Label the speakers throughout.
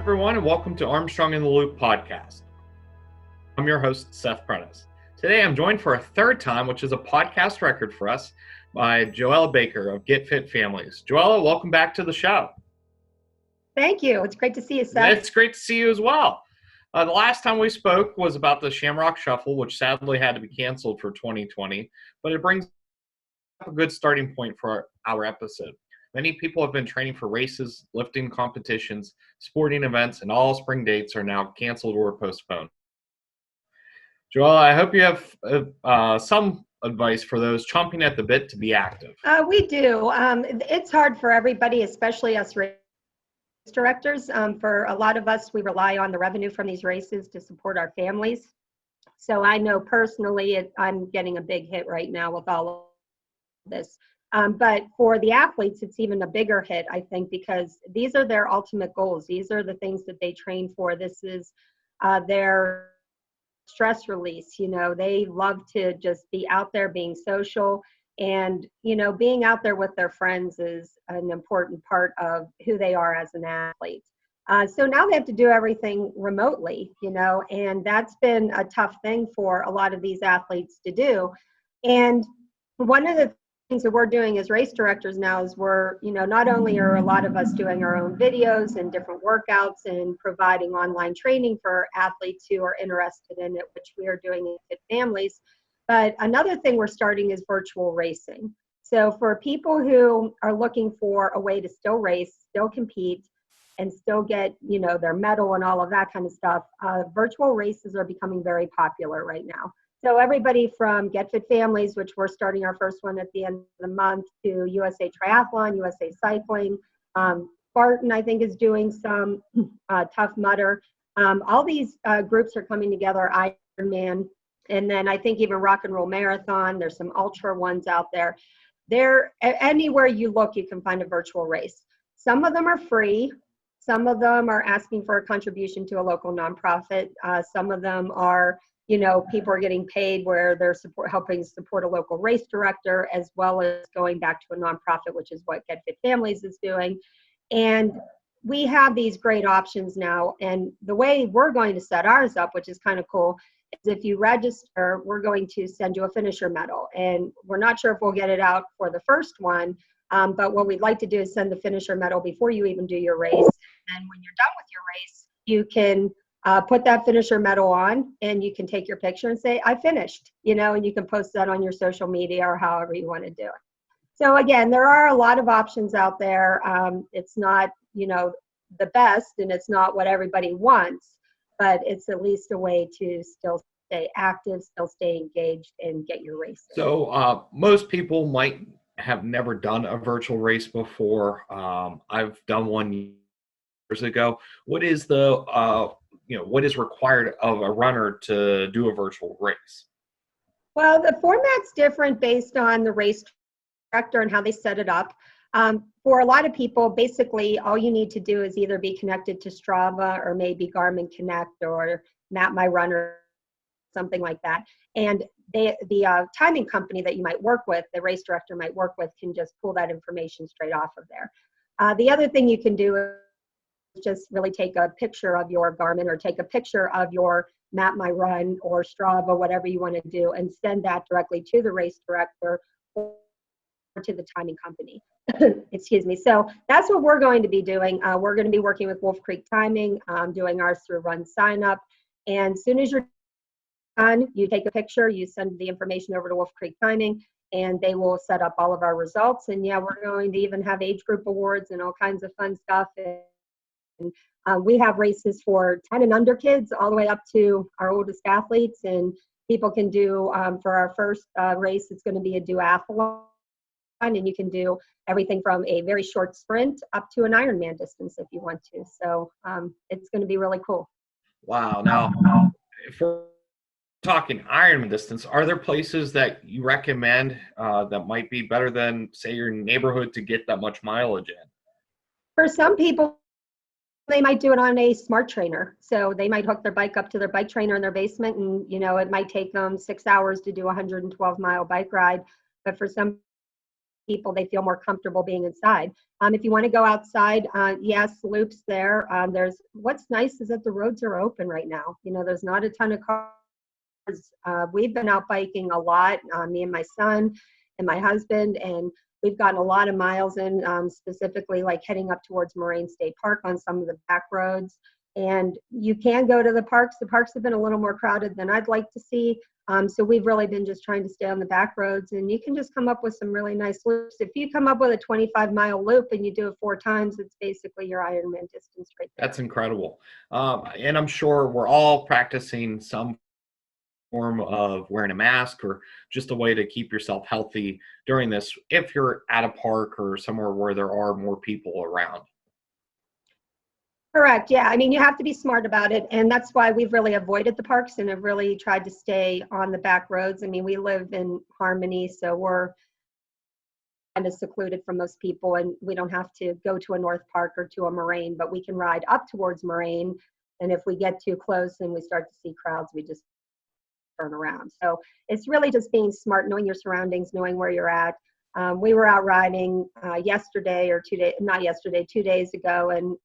Speaker 1: everyone, and welcome to Armstrong in the Loop podcast. I'm your host, Seth Prentice. Today, I'm joined for a third time, which is a podcast record for us, by Joella Baker of Get Fit Families. Joella, welcome back to the show.
Speaker 2: Thank you. It's great to see you, Seth.
Speaker 1: It's great to see you as well. The last time we spoke was about the Shamrock Shuffle, which sadly had to be canceled for 2020, but it brings up a good starting point for our episode. Many people have been training for races, lifting competitions, sporting events, and all spring dates are now canceled or postponed. Joella, I hope you have some advice for those chomping at the bit to be active.
Speaker 2: We do. It's hard for everybody, especially us race directors. For a lot of us, we rely on the revenue from these races to support our families. So I know personally I'm getting a big hit right now with all of this. But for the athletes, it's even a bigger hit, I think, because these are their ultimate goals. These are the things that they train for. This is their stress release. You know, they love to just be out there being social, and, you know, being out there with their friends is an important part of who they are as an athlete. So now they have to do everything remotely, you know, and that's been a tough thing for a lot of these athletes to do. And one of the things that we're doing as race directors now is we're, you know, not only are a lot of us doing our own videos and different workouts and providing online training for athletes who are interested in it, which we are doing in Fit Families, but another thing we're starting is virtual racing. So for people who are looking for a way to still race, still compete, and still get, you know, their medal and all of that kind of stuff, virtual races are becoming very popular right now. So everybody from Get Fit Families, which we're starting our first one at the end of the month, to USA Triathlon, USA Cycling, Spartan, I think, is doing some Tough Mudder. All these groups are coming together, Ironman, and then I think even Rock and Roll Marathon. There's some ultra ones out there. Anywhere you look, you can find a virtual race. Some of them are free. Some of them are asking for a contribution to a local nonprofit. Some of them are, you know, people are getting paid where they're helping support a local race director, as well as going back to a nonprofit, which is what Get Fit Families is doing. And we have these great options now. And the way we're going to set ours up, which is kind of cool, is if you register, we're going to send you a finisher medal. And we're not sure if we'll get it out for the first one, but what we'd like to do is send the finisher medal before you even do your race. And when you're done with your race, you can put that finisher medal on, and you can take your picture and say, I finished, you know, and you can post that on your social media or however you want to do it. So again, there are a lot of options out there. It's not, you know, the best, and it's not what everybody wants, but it's at least a way to still stay active, still stay engaged, and get your race.
Speaker 1: So most people might have never done a virtual race before. I've done one years ago. What is what is required of a runner to do a virtual race?
Speaker 2: Well, the format's different based on the race director and how they set it up. For a lot of people, basically, all you need to do is either be connected to Strava or maybe Garmin Connect or Map My Runner, something like that. And the timing company that you might work with, the race director might work with, can just pull that information straight off of there. The other thing you can do is just really take a picture of your Garmin or take a picture of your Map My Run or Strava, whatever you want to do, and send that directly to the race director or to the timing company. Excuse me. So that's what we're going to be doing. We're going to be working with Wolf Creek Timing, doing ours through Run Sign Up. And as soon as you're done, you take a picture, you send the information over to Wolf Creek Timing, and they will set up all of our results. And yeah, we're going to even have age group awards and all kinds of fun stuff. And we have races for 10 and under kids all the way up to our oldest athletes, and people can do, for our first race, it's going to be a duathlon, and you can do everything from a very short sprint up to an Ironman distance if you want to. So it's going to be really cool.
Speaker 1: Wow. Now, if we're talking Ironman distance, are there places that you recommend that might be better than, say, your neighborhood to get that much mileage in?
Speaker 2: For some people, they might do it on a smart trainer. So they might hook their bike up to their bike trainer in their basement, and, you know, it might take them 6 hours to do a 112-mile bike ride. But for some people, they feel more comfortable being inside. If you want to go outside, yes, loops there. What's nice is that the roads are open right now. There's not a ton of cars. We've been out biking a lot, me and my son and my husband, and we've gotten a lot of miles in, specifically like heading up towards Moraine State Park on some of the back roads. And you can go to the parks. The parks have been a little more crowded than I'd like to see. So we've really been just trying to stay on the back roads, and you can just come up with some really nice loops. If you come up with a 25-mile loop and you do it 4 times, it's basically your Ironman distance right there.
Speaker 1: That's incredible. And I'm sure we're all practicing some form of wearing a mask or just a way to keep yourself healthy during this if you're at a park or somewhere where there are more people around.
Speaker 2: Correct. Yeah. I mean, you have to be smart about it. And that's why we've really avoided the parks and have really tried to stay on the back roads. I mean, we live in Harmony, so we're kind of secluded from most people, and we don't have to go to a North Park or to a Moraine, but we can ride up towards Moraine. And if we get too close and we start to see crowds, we just turn around. So it's really just being smart, knowing your surroundings, knowing where you're at. We were out riding yesterday or 2 days ago, and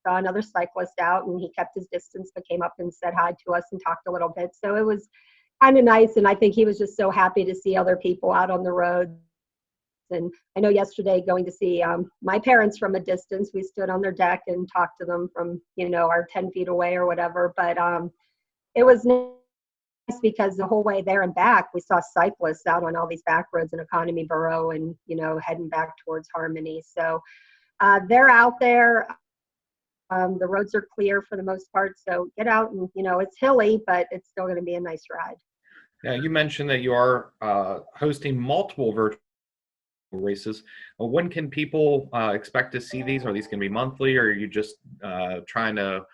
Speaker 2: saw another cyclist out, and he kept his distance but came up and said hi to us and talked a little bit. So it was kind of nice, and I think he was just so happy to see other people out on the road. And I know yesterday, going to see my parents from a distance, we stood on their deck and talked to them from our 10 feet away or whatever. But it was nice because the whole way there and back, we saw cyclists out on all these back roads in Economy Borough and heading back towards Harmony. So they're out there. The roads are clear for the most part, so get out, and it's hilly, but it's still going to be a nice ride.
Speaker 1: Yeah, you mentioned that you are hosting multiple virtual races. When can people expect to see these? Are these going to be monthly, or are you just trying to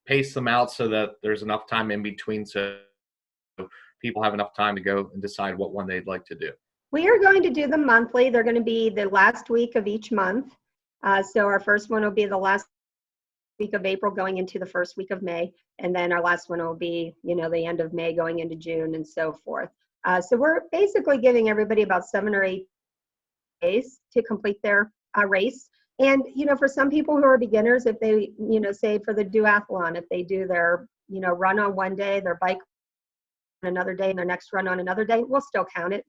Speaker 1: pace them out so that there's enough time in between so people have enough time to go and decide what one they'd like to do?
Speaker 2: We are going to do them monthly. They're going to be the last week of each month. So our first one will be the last week of April going into the first week of May, and then our last one will be the end of May going into June, and so forth. So we're basically giving everybody about 7 or 8 days to complete their race. And for some people who are beginners, if they say for the duathlon, if they do their run on one day, their bike on another day, and their next run on another day, we'll still count it.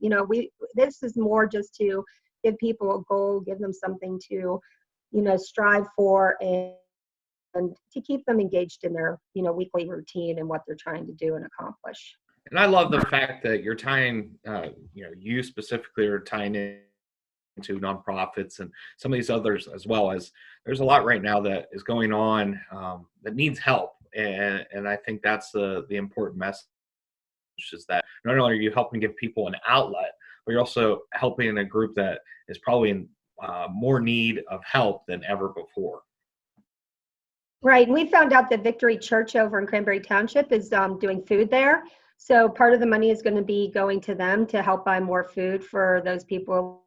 Speaker 2: This is more just to give people a goal, give them something to strive for, and to keep them engaged in their weekly routine and what they're trying to do and accomplish.
Speaker 1: And I love the fact that you're tying you specifically are tying into nonprofits and some of these others, as well as there's a lot right now that is going on that needs help, and I think that's the important message, is that not only are you helping give people an outlet, but you're also helping a group that is probably in more need of help than ever before.
Speaker 2: Right. And we found out that Victory Church over in Cranberry Township is doing food there. So part of the money is going to be going to them to help buy more food for those people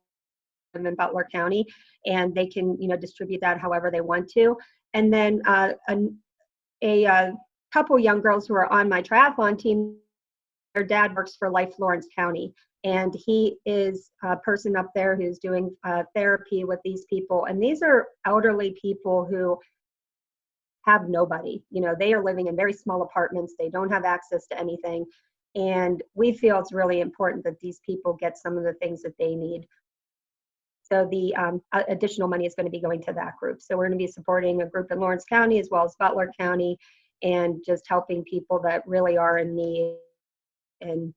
Speaker 2: in Butler County, and they can distribute that however they want to. And then a couple young girls who are on my triathlon team, their dad works for Life Lawrence County, and he is a person up there who's doing therapy with these people. And these are elderly people who have nobody. They are living in very small apartments. They don't have access to anything. And we feel it's really important that these people get some of the things that they need. So the additional money is going to be going to that group. So we're going to be supporting a group in Lawrence County as well as Butler County, and just helping people that really are in need. And,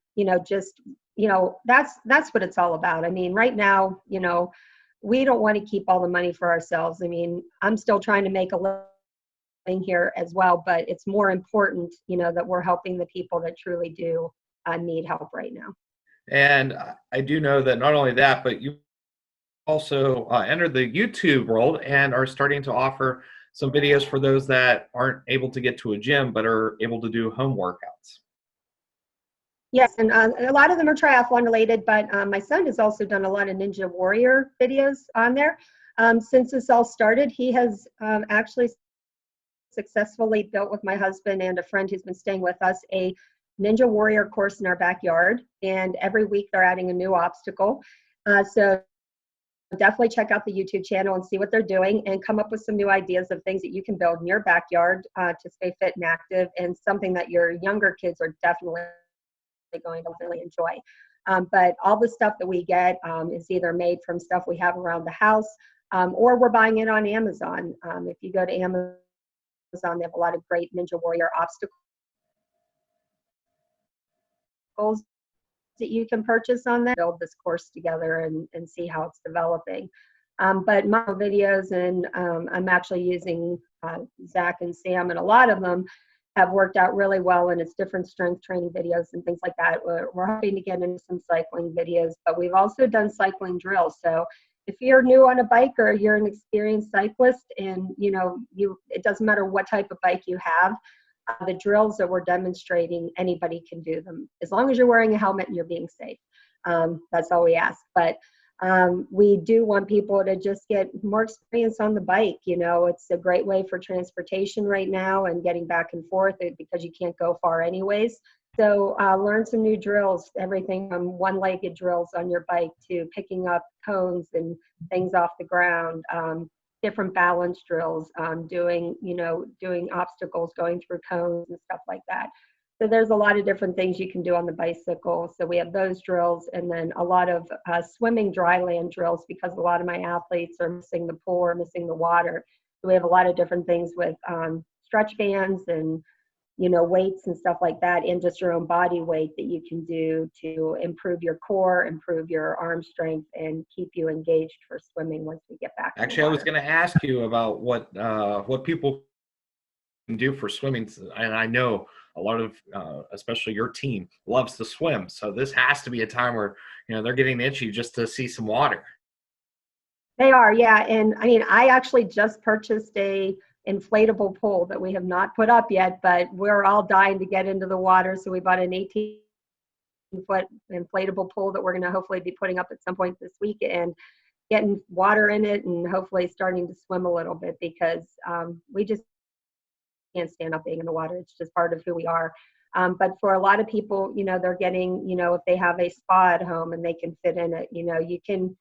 Speaker 2: that's what it's all about. I mean, right now, we don't want to keep all the money for ourselves. I mean, I'm still trying to make a living here as well, but it's more important, that we're helping the people that truly do need help right now.
Speaker 1: And I do know that not only that, but you also entered the YouTube world and are starting to offer some videos for those that aren't able to get to a gym but are able to do home workouts.
Speaker 2: Yes, and a lot of them are triathlon related, but my son has also done a lot of Ninja Warrior videos on there. Since this all started, he has actually successfully built, with my husband and a friend who's been staying with us, a Ninja Warrior course in our backyard. And every week they're adding a new obstacle. So definitely check out the YouTube channel and see what they're doing and come up with some new ideas of things that you can build in your backyard to stay fit and active, and something that your younger kids are definitely going to really enjoy. But all the stuff that we get is either made from stuff we have around the house, or we're buying it on Amazon. If you go to Amazon, they have a lot of great Ninja Warrior obstacles that you can purchase on there. Build this course together and see how it's developing. But my videos, and I'm actually using Zach and Sam, and a lot of them have worked out really well, and it's different strength training videos and things like that. We're hoping to get into some cycling videos, but we've also done cycling drills. So if you're new on a bike or you're an experienced cyclist, and it doesn't matter what type of bike you have, the drills that we're demonstrating, anybody can do them as long as you're wearing a helmet and you're being safe. That's all we ask. But we do want people to just get more experience on the bike. It's a great way for transportation right now and getting back and forth because you can't go far anyways. So learn some new drills, everything from one-legged drills on your bike to picking up cones and things off the ground, different balance drills, doing obstacles, going through cones and stuff like that. So there's a lot of different things you can do on the bicycle. So we have those drills, and then a lot of swimming dry land drills, because a lot of my athletes are missing the pool or missing the water. So we have a lot of different things with stretch bands and weights and stuff like that, and just your own body weight that you can do to improve your core, improve your arm strength, and keep you engaged for swimming once we get back.
Speaker 1: Actually, I was going to ask you about what people can do for swimming, and I know a lot of, especially your team, loves to swim. So this has to be a time where they're getting itchy just to see some water.
Speaker 2: They are, yeah. And I mean, I actually just purchased a inflatable pool that we have not put up yet, but we're all dying to get into the water. So we bought an 18-foot inflatable pool that we're going to hopefully be putting up at some point this week, and getting water in it and hopefully starting to swim a little bit, because we just can't stand up being in the water. It's just part of who we are. But for a lot of people, they're getting, if they have a spa at home and they can fit in it, you can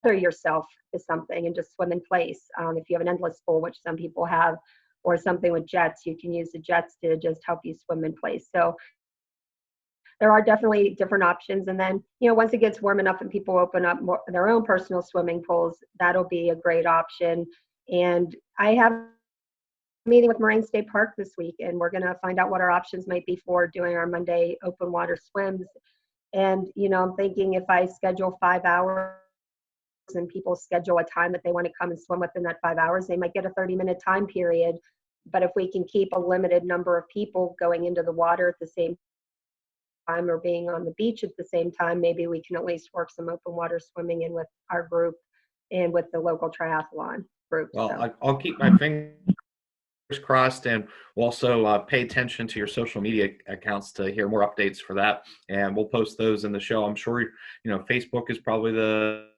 Speaker 2: tether yourself to something and just swim in place. If you have an endless pool, which some people have, or something with jets, you can use the jets to just help you swim in place. So there are definitely different options. And then, once it gets warm enough and people open up their own personal swimming pools, that'll be a great option. And I have meeting with Moraine State Park this week, and we're going to find out what our options might be for doing our Monday open water swims. And I'm thinking if I schedule 5 hours and people schedule a time that they want to come and swim within that 5 hours, they might get a 30-minute time period. But if we can keep a limited number of people going into the water at the same time, or being on the beach at the same time, maybe we can at least work some open water swimming in with our group and with the local triathlon group.
Speaker 1: Well,
Speaker 2: so.
Speaker 1: I'll keep my fingers crossed, and we'll also pay attention to your social media accounts to hear more updates for that, and we'll post those in the show. I'm sure Facebook is probably the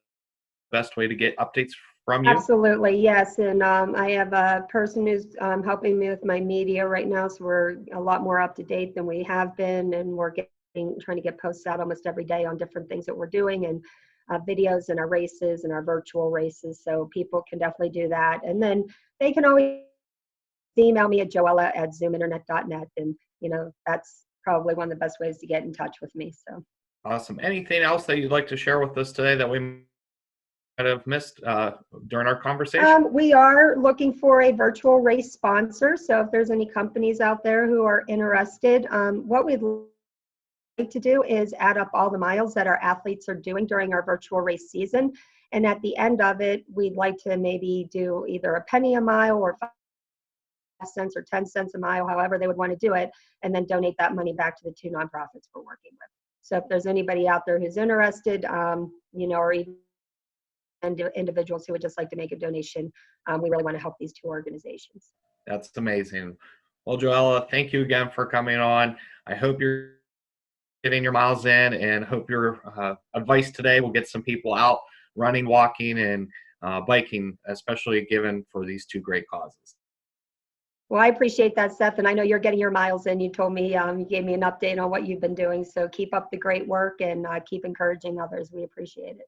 Speaker 1: best way to get updates from you.
Speaker 2: Absolutely, yes. And I have a person who's helping me with my media right now, so we're a lot more up to date than we have been, and we're trying to get posts out almost every day on different things that we're doing, and videos and our races and our virtual races, so people can definitely do that. And then they can always email me at joella@zoominternet.net, and that's probably one of the best ways to get in touch with me. So
Speaker 1: awesome. Anything else that you'd like to share with us today that we might have missed during our conversation?
Speaker 2: We are looking for a virtual race sponsor, so if there's any companies out there who are interested, what we'd like to do is add up all the miles that our athletes are doing during our virtual race season, and at the end of it, we'd like to maybe do either a penny a mile or 5 cents or 10 cents a mile, however they would want to do it, and then donate that money back to the 2 nonprofits we're working with. So if there's anybody out there who's interested, or even individuals who would just like to make a donation, we really want to help these 2 organizations.
Speaker 1: That's amazing. Well, Joella, thank you again for coming on. I hope you're getting your miles in, and hope your advice today will get some people out running, walking, and biking, especially given for these 2 great causes.
Speaker 2: Well, I appreciate that, Seth, and I know you're getting your miles in. You told me, you gave me an update on what you've been doing, so keep up the great work and keep encouraging others. We appreciate it.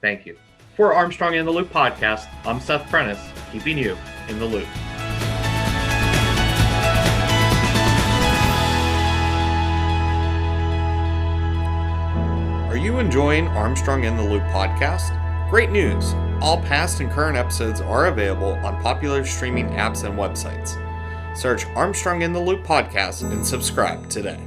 Speaker 1: Thank you. For Armstrong in the Loop podcast, I'm Seth Prentice, keeping you in the loop. Are you enjoying Armstrong in the Loop podcast? Great news! All past and current episodes are available on popular streaming apps and websites. Search Armstrong in the Loop podcast and subscribe today.